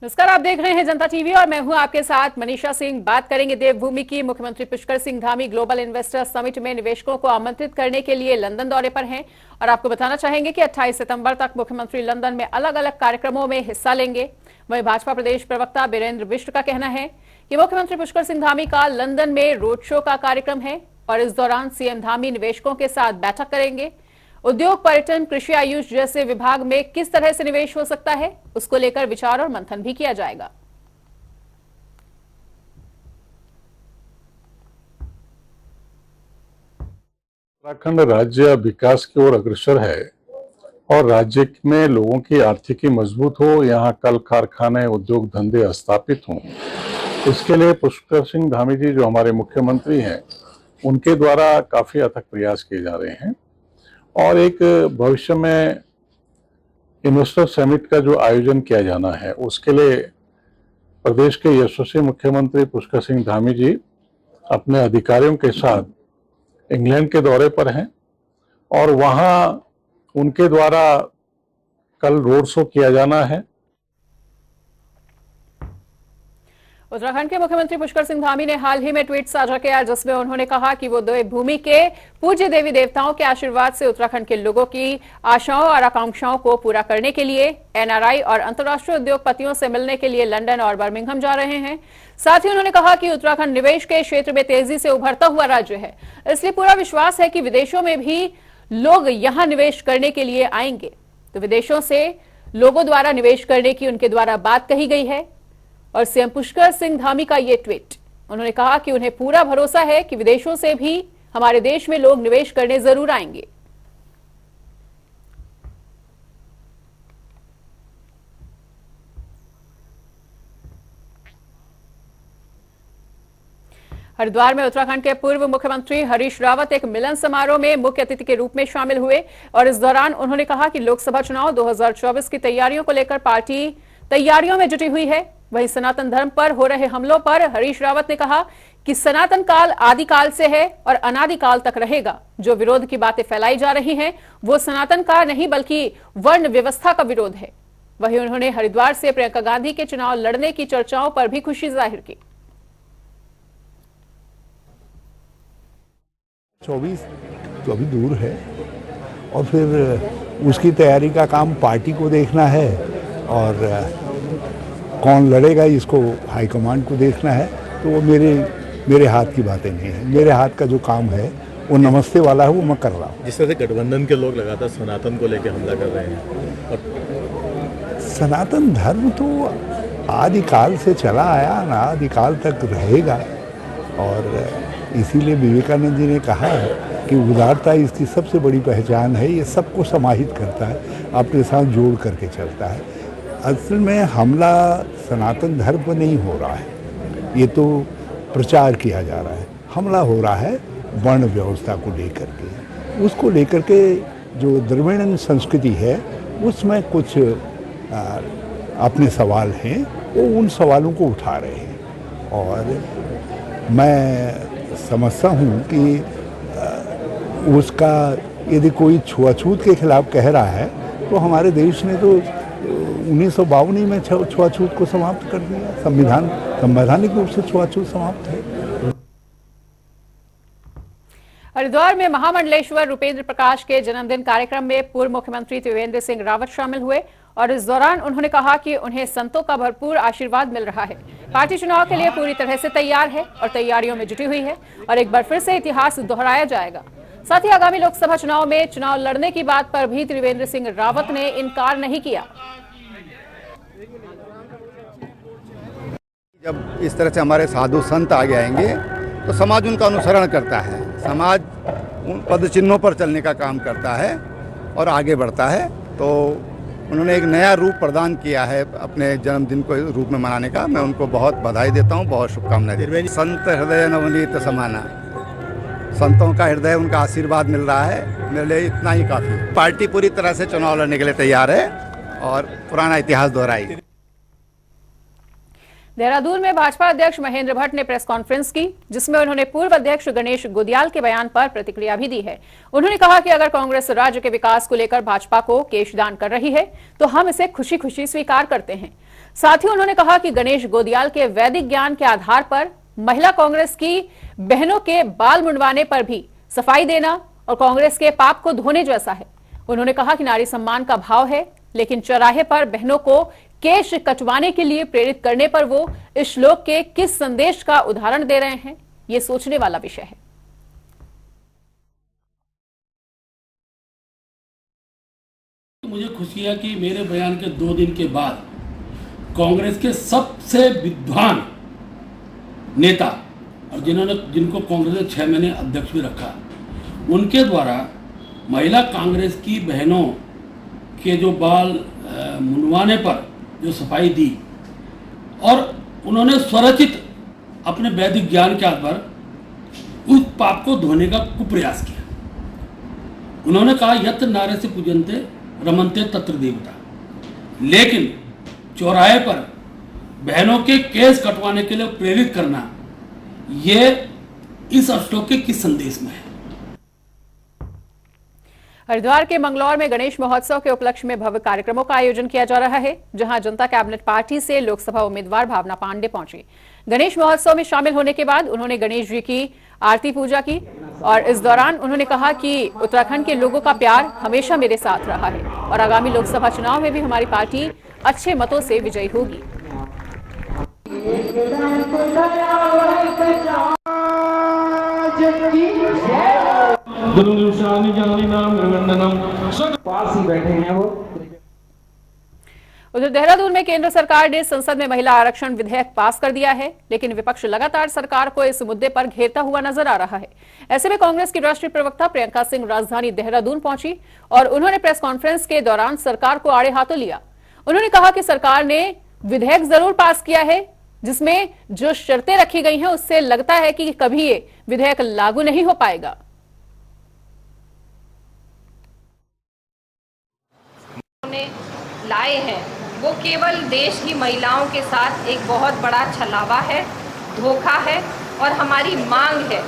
नमस्कार, आप देख रहे हैं जनता टीवी और मैं हूं आपके साथ मनीषा सिंह। बात करेंगे देवभूमि की। मुख्यमंत्री Pushkar Singh Dhami global investor summit में निवेशकों को आमंत्रित करने के लिए लंदन दौरे पर हैं और आपको बताना चाहेंगे कि 28 सितंबर तक मुख्यमंत्री लंदन में अलग अलग कार्यक्रमों में हिस्सा लेंगे। वहीं भाजपा प्रदेश प्रवक्ता बीरेंद्र बिष्ट का कहना है कि मुख्यमंत्री पुष्कर सिंह धामी का लंदन में रोड शो का कार्यक्रम है और इस दौरान सीएम धामी निवेशकों के साथ बैठक करेंगे। उद्योग, पर्यटन, कृषि, आयुष जैसे विभाग में किस तरह से निवेश हो सकता है, उसको लेकर विचार और मंथन भी किया जाएगा। उत्तराखंड राज्य विकास की ओर अग्रसर है और राज्य में लोगों की आर्थिकी मजबूत हो, यहाँ कल कारखाने, उद्योग धंधे स्थापित हों। इसके लिए पुष्कर सिंह धामी जी जो हमारे मुख्यमंत्री हैं, उनके द्वारा काफी अथक प्रयास किए जा रहे हैं और एक भविष्य में इन्वेस्टर समिट का जो आयोजन किया जाना है, उसके लिए प्रदेश के यशस्वी मुख्यमंत्री पुष्कर सिंह धामी जी अपने अधिकारियों के साथ इंग्लैंड के दौरे पर हैं और वहां उनके द्वारा कल रोड शो किया जाना है। उत्तराखंड के मुख्यमंत्री पुष्कर सिंह धामी ने हाल ही में ट्वीट साझा किया जिसमें उन्होंने कहा कि वो देवभूमि के पूज्य देवी देवताओं के आशीर्वाद से उत्तराखंड के लोगों की आशाओं और आकांक्षाओं को पूरा करने के लिए एनआरआई और अंतर्राष्ट्रीय उद्योगपतियों से मिलने के लिए लंदन और बर्मिंघम जा रहे हैं। साथ ही उन्होंने कहा कि उत्तराखंड निवेश के क्षेत्र में तेजी से उभरता हुआ राज्य है, इसलिए पूरा विश्वास है कि विदेशों में भी लोग यहाँ निवेश करने के लिए आएंगे। तो विदेशों से लोगों द्वारा निवेश करने की उनके द्वारा बात कही गई है और सीएम पुष्कर सिंह धामी का ये ट्वीट, उन्होंने कहा कि उन्हें पूरा भरोसा है कि विदेशों से भी हमारे देश में लोग निवेश करने जरूर आएंगे। हरिद्वार में उत्तराखंड के पूर्व मुख्यमंत्री हरीश रावत एक मिलन समारोह में मुख्य अतिथि के रूप में शामिल हुए और इस दौरान उन्होंने कहा कि लोकसभा चुनाव 2024 की तैयारियों को लेकर पार्टी तैयारियों में जुटी हुई है। वहीं सनातन धर्म पर हो रहे हमलों पर हरीश रावत ने कहा कि सनातन काल आदिकाल से है और अनादिकाल तक रहेगा। जो विरोध की बातें फैलाई जा रही हैं वो सनातन का नहीं बल्कि वर्ण व्यवस्था का विरोध है। वहीं उन्होंने हरिद्वार से प्रियंका गांधी के चुनाव लड़ने की चर्चाओं पर भी खुशी जाहिर की। 24 तो अभी दूर है और फिर उसकी तैयारी का काम पार्टी को देखना है और कौन लड़ेगा इसको हाईकमांड को देखना है। तो वो मेरे हाथ की बातें नहीं है। मेरे हाथ का जो काम है वो नमस्ते वाला है, वो मैं कर रहा हूँ। जिस तरह से गठबंधन के लोग लगातार सनातन को लेकर हमला कर रहे हैं और सनातन धर्म तो आदिकाल से चला आया, अनादिकाल तक रहेगा और इसीलिए विवेकानंद जी ने कहा है कि उदारता इसकी सबसे बड़ी पहचान है। ये सबको समाहित करता है, अपने साथ जोड़ करके चलता है। असल में हमला सनातन धर्म पर नहीं हो रहा है, ये तो प्रचार किया जा रहा है। हमला हो रहा है वर्ण व्यवस्था को लेकर के, उसको लेकर के जो द्रविड़न संस्कृति है उसमें कुछ अपने सवाल हैं, वो उन सवालों को उठा रहे हैं और मैं समझता हूँ कि उसका यदि कोई छुआछूत के खिलाफ कह रहा है तो हमारे देश ने तो 1952 में छुआछूत को समाप्त कर दिया। संवैधानिक रूप से छुआछूत समाप्त है। हरिद्वार में महामंडलेश्वर रूपेंद्र प्रकाश के जन्मदिन कार्यक्रम में पूर्व मुख्यमंत्री त्रिवेंद्र सिंह रावत शामिल हुए और इस दौरान उन्होंने कहा कि उन्हें संतों का भरपूर आशीर्वाद मिल रहा है। पार्टी चुनाव के लिए पूरी तरह से तैयार है और तैयारियों में जुटी हुई है और एक बार फिर से इतिहास दोहराया जाएगा। साथ ही आगामी लोकसभा चुनाव में चुनाव लड़ने की बात पर भी त्रिवेंद्र सिंह रावत ने इनकार नहीं किया। जब इस तरह से हमारे साधु संत आगे आएंगे तो समाज उनका अनुसरण करता है, समाज उन पद चिन्हों पर चलने का काम करता है और आगे बढ़ता है। तो उन्होंने एक नया रूप प्रदान किया है अपने जन्मदिन को रूप में मनाने का। मैं उनको बहुत बधाई देता हूँ, बहुत शुभकामनाएं देता हूँ। संत हृदय नवनीत समाना, संतों का हृदय, उनका आशीर्वाद मिल रहा है, मेरे लिए इतना ही काफ़ी है। पार्टी पूरी तरह से चुनाव लड़ने के लिए तैयार है और पुराना इतिहास दोहराई। देहरादून में भाजपा अध्यक्ष महेंद्र भट्ट ने प्रेस कॉन्फ्रेंस की जिसमें उन्होंने पूर्व अध्यक्ष गणेश गोदियाल के बयान पर प्रतिक्रिया भी दी है। उन्होंने कहा कि अगर कांग्रेस राज्य के विकास को लेकर भाजपा को केशदान कर रही है तो हम इसे खुशी खुशी स्वीकार करते हैं। साथ ही उन्होंने कहा कि गणेश गोदियाल के वैदिक ज्ञान के आधार पर महिला कांग्रेस की बहनों के बाल मुंडवाने पर भी सफाई देना और कांग्रेस के पाप को धोने जैसा है। उन्होंने कहा कि नारी सम्मान का भाव है, लेकिन चौराहे पर बहनों को केश कटवाने के लिए प्रेरित करने पर वो इस श्लोक के किस संदेश का उदाहरण दे रहे हैं, ये सोचने वाला विषय है। मुझे खुशी है कि मेरे बयान के 2 दिन के बाद कांग्रेस के सबसे विद्वान नेता और जिनको कांग्रेस ने 6 महीने अध्यक्ष भी रखा, उनके द्वारा महिला कांग्रेस की बहनों के जो बाल मुंडवाने पर जो सफाई दी और उन्होंने स्वरचित अपने वैदिक ज्ञान के आधार पर उस पाप को धोने का कुप्रयास किया। उन्होंने कहा यत्र नारे से पूजनते रमनते तत्र देवता, लेकिन चौराहे पर बहनों के केस कटवाने के लिए प्रेरित करना, ये इस श्लोक के किस संदेश में है। हरिद्वार के मंगलौर में गणेश महोत्सव के उपलक्ष्य में भव्य कार्यक्रमों का आयोजन किया जा रहा है, जहां जनता कैबिनेट पार्टी से लोकसभा उम्मीदवार भावना पांडे पहुंची। गणेश महोत्सव में शामिल होने के बाद उन्होंने गणेश जी की आरती पूजा की और इस दौरान उन्होंने कहा कि उत्तराखंड के लोगों का प्यार हमेशा मेरे साथ रहा है और आगामी लोकसभा चुनाव में भी हमारी पार्टी अच्छे मतों से विजयी होगी। उधर देहरादून में केंद्र सरकार ने संसद में महिला आरक्षण विधेयक पास कर दिया है, लेकिन विपक्ष लगातार सरकार को इस मुद्दे पर घेरता हुआ नजर आ रहा है। ऐसे में कांग्रेस की राष्ट्रीय प्रवक्ता प्रियंका सिंह राजधानी देहरादून पहुंची और उन्होंने प्रेस कॉन्फ्रेंस के दौरान सरकार को आड़े हाथों लिया। उन्होंने कहा कि सरकार ने विधेयक जरूर पास किया है, जिसमें जो शर्तें रखी गई हैं उससे लगता है कि कभी ये विधेयक लागू नहीं हो पाएगा। लाए हैं वो केवल देश की महिलाओं के साथ एक बहुत बड़ा छलावा है, धोखा है और हमारी मांग है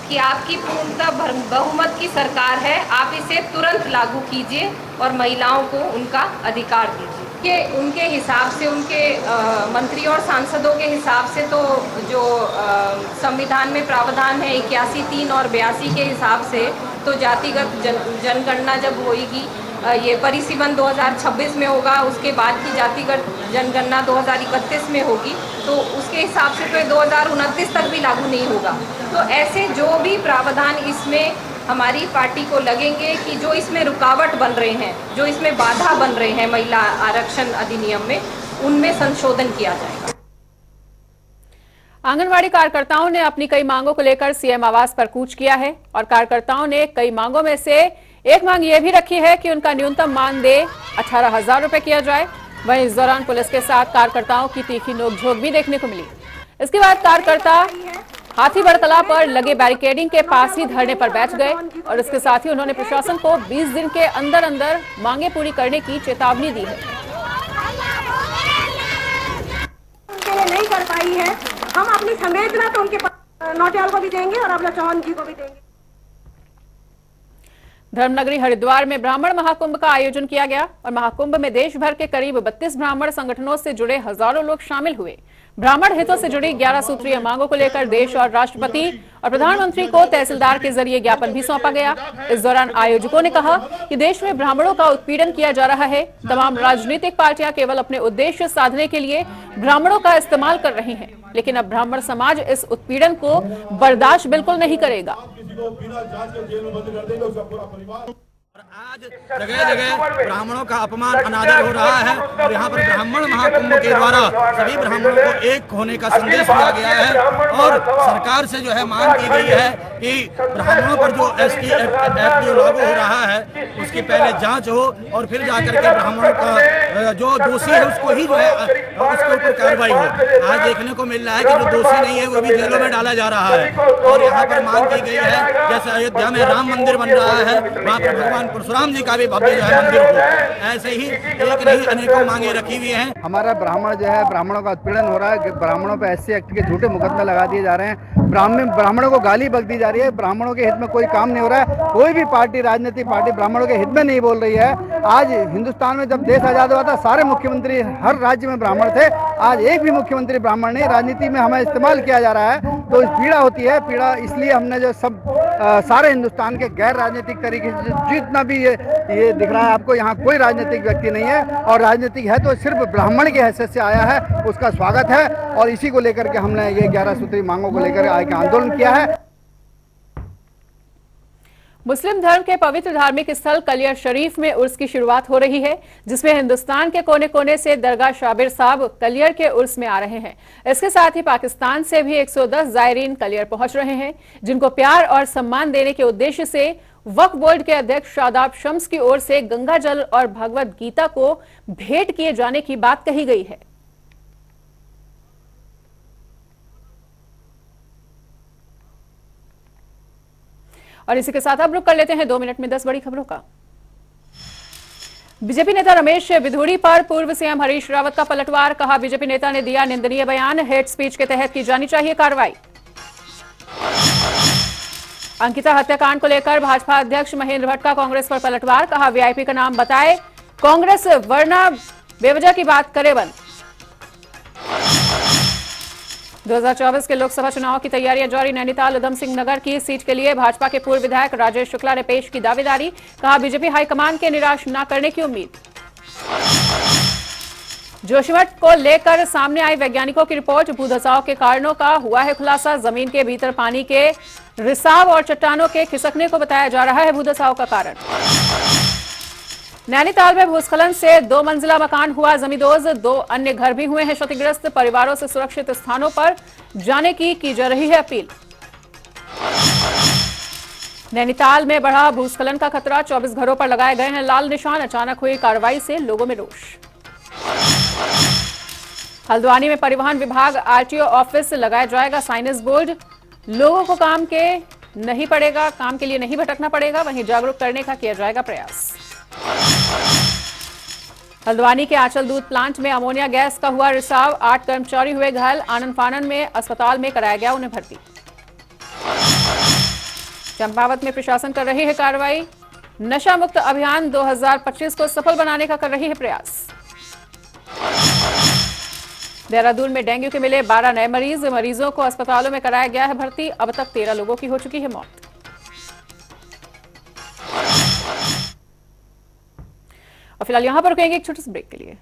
कि आपकी पूर्णतः बहुमत की सरकार है, आप इसे तुरंत लागू कीजिए और महिलाओं को उनका अधिकार दीजिए। कि उनके हिसाब से, उनके मंत्रियों और सांसदों के हिसाब से तो जो संविधान में प्रावधान है 81(3) और 82 के हिसाब से तो जातिगत जनगणना जब होगी, ये परिसीमन 2026 में होगा, उसके बाद की जातिगत जनगणना 2031 में होगी, तो उसके हिसाब से तो 2029 तक भी लागू नहीं होगा। तो ऐसे जो भी प्रावधान इसमें हमारी पार्टी को लगेंगे कि जो इसमें रुकावट बन रहे हैं, जो इसमें बाधा बन रहे हैं महिला आरक्षण अधिनियम में, उनमें संशोधन किया जाएगा। आंगनवाड़ी कार्यकर्ताओं ने अपनी कई मांगों को लेकर सीएम आवास पर कूच किया है और कार्यकर्ताओं ने कई मांगों में से एक मांग यह भी रखी है कि उनका न्यूनतम मानदेय 18,000 रुपए किया जाए। वहीं इस दौरान पुलिस के साथ कार्यकर्ताओं की तीखी नोकझोंक भी देखने को मिली। इसके बाद कार्यकर्ता हाथीबड़ तालाब पर लगे बैरिकेडिंग के पास ही धरने पर बैठ गए और इसके साथ ही उन्होंने प्रशासन को 20 दिन के अंदर अंदर मांगे पूरी करने की चेतावनी दी है। नहीं कर पाई है, हम अपनी संवेदना तो उनके नौटियाल को भी देंगे और अबला चौहान जी को भी देंगे। धर्मनगरी हरिद्वार में ब्राह्मण महाकुंभ का आयोजन किया गया और महाकुंभ में देश भर के करीब 32 ब्राह्मण संगठनों से जुड़े हजारों लोग शामिल हुए। ब्राह्मण हितों से जुड़ी 11 सूत्रीय मांगों को लेकर देश और राष्ट्रपति और प्रधानमंत्री को तहसीलदार के जरिए ज्ञापन भी सौंपा गया। इस दौरान आयोजकों ने कहा कि देश में ब्राह्मणों का उत्पीड़न किया जा रहा है। तमाम राजनीतिक पार्टियां केवल अपने उद्देश्य साधने के लिए ब्राह्मणों का इस्तेमाल कर रही हैं, लेकिन अब ब्राह्मण समाज इस उत्पीड़न को बर्दाश्त बिल्कुल नहीं करेगा। आज जगह जगह ब्राह्मणों का अपमान अनादर हो रहा है और यहाँ पर ब्राह्मण महाकुंभ के द्वारा सभी ब्राह्मणों को एक होने का संदेश दिया गया है और सरकार से जो है मांग की गई है कि ब्राह्मणों पर जो ST एक्ट जो लागू हो रहा है उसकी पहले जांच हो और फिर जाकर के ब्राह्मणों का जो दोषी है उसको ही जो है उसके ऊपर कार्रवाई हो। आज देखने को मिल रहा है कि जो दोषी नहीं है वो भी जेलों में डाला जा रहा है और यहाँ पर मांग की गई है जैसे अयोध्या में राम मंदिर बन रहा है, वहाँ पर भगवान परशुराम जी का भी भव्य जो है मंदिर हो। ऐसे ही एक नहीं अनेकों मांगे रखी हुई हैं। हमारा ब्राह्मण जो है, ब्राह्मणों का उत्पीड़न हो रहा है, ब्राह्मणों पर SC एक्ट के झूठे मुकदमे लगा दिए जा रहे हैं, ब्राह्मणों को गाली बक दी जा रही है, ब्राह्मणों के हित में कोई काम नहीं हो रहा है। कोई भी पार्टी, राजनीतिक पार्टी ब्राह्मणों के हित में नहीं बोल रही है। आज हिंदुस्तान में जब देश आज़ाद हुआ था सारे मुख्यमंत्री हर राज्य में ब्राह्मण थे, आज एक भी मुख्यमंत्री ब्राह्मण नहीं। राजनीति में हमें इस्तेमाल किया जा रहा है, तो इस पीड़ा होती है। पीड़ा इसलिए हमने जो सब सारे हिंदुस्तान के गैर राजनीतिक तरीके से जितना भी ये दिख रहा है आपको, यहाँ कोई राजनीतिक व्यक्ति नहीं है, और राजनीतिक है तो सिर्फ ब्राह्मण के हैसियत से आया है, उसका स्वागत है। और इसी को लेकर के हमने ये 11 सूत्री मांगों को लेकर आज का आंदोलन किया है। मुस्लिम धर्म के पवित्र धार्मिक स्थल कलियर शरीफ में उर्स की शुरुआत हो रही है, जिसमें हिंदुस्तान के कोने कोने से दरगाह शाबिर साहब कलियर के उर्स में आ रहे हैं। इसके साथ ही पाकिस्तान से भी 110 जायरीन कलियर पहुंच रहे हैं, जिनको प्यार और सम्मान देने के उद्देश्य से वक्फ बोर्ड के अध्यक्ष शादाब शम्स की ओर से गंगा जल और भगवत गीता को भेंट किए जाने की बात कही गई है। और इसी के साथ अब रुक कर लेते हैं 2 मिनट में 10 बड़ी खबरों का। बीजेपी नेता रमेश बिधूड़ी पर पूर्व सीएम हरीश रावत का पलटवार, कहा बीजेपी नेता ने दिया निंदनीय बयान, हेट स्पीच के तहत की जानी चाहिए कार्रवाई। अंकिता हत्याकांड को लेकर भाजपा अध्यक्ष महेंद्र भट्ट का कांग्रेस पर पलटवार, कहा वीआईपी का नाम बताए कांग्रेस वरना बेवजह की बात करे बंद। 2024 के लोकसभा चुनाव की तैयारियां जारी, नैनीताल उधम सिंह नगर की सीट के लिए भाजपा के पूर्व विधायक राजेश शुक्ला ने पेश की दावेदारी, कहा बीजेपी हाईकमान के निराश न करने की उम्मीद। जोशीमठ को लेकर सामने आई वैज्ञानिकों की रिपोर्ट, भूधसाव के कारणों का हुआ है खुलासा, जमीन के भीतर पानी के रिसाव और चट्टानों के खिसकने को बताया जा रहा है भूधसाव का कारण। नैनीताल में भूस्खलन से 2 मंजिला मकान हुआ जमींदोज, 2 अन्य घर भी हुए हैं क्षतिग्रस्त, परिवारों से सुरक्षित स्थानों पर जाने की जा रही है अपील। नैनीताल में बढ़ा भूस्खलन का खतरा, 24 घरों पर लगाए गए हैं लाल निशान, अचानक हुई कार्रवाई से लोगों में रोष। हल्द्वानी में परिवहन विभाग आरटीओ ऑफिस लगाया जाएगा साइनेज बोर्ड, लोगों को काम के लिए नहीं भटकना पड़ेगा, वहीं जागरूक करने का किया जाएगा प्रयास। हल्द्वानी के आंचल दूध प्लांट में अमोनिया गैस का हुआ रिसाव, 8 कर्मचारी हुए घायल, आनन फानन में अस्पताल में कराया गया उन्हें भर्ती। चंपावत में प्रशासन कर रही है कार्रवाई, नशा मुक्त अभियान 2025 को सफल बनाने का कर रही है प्रयास। देहरादून में डेंगू के मिले 12 नए मरीजों को अस्पतालों में कराया गया है भर्ती, अब तक 13 लोगों की हो चुकी है मौत। और फिलहाल यहां पर रुकेंगे एक छोटे से ब्रेक के लिए।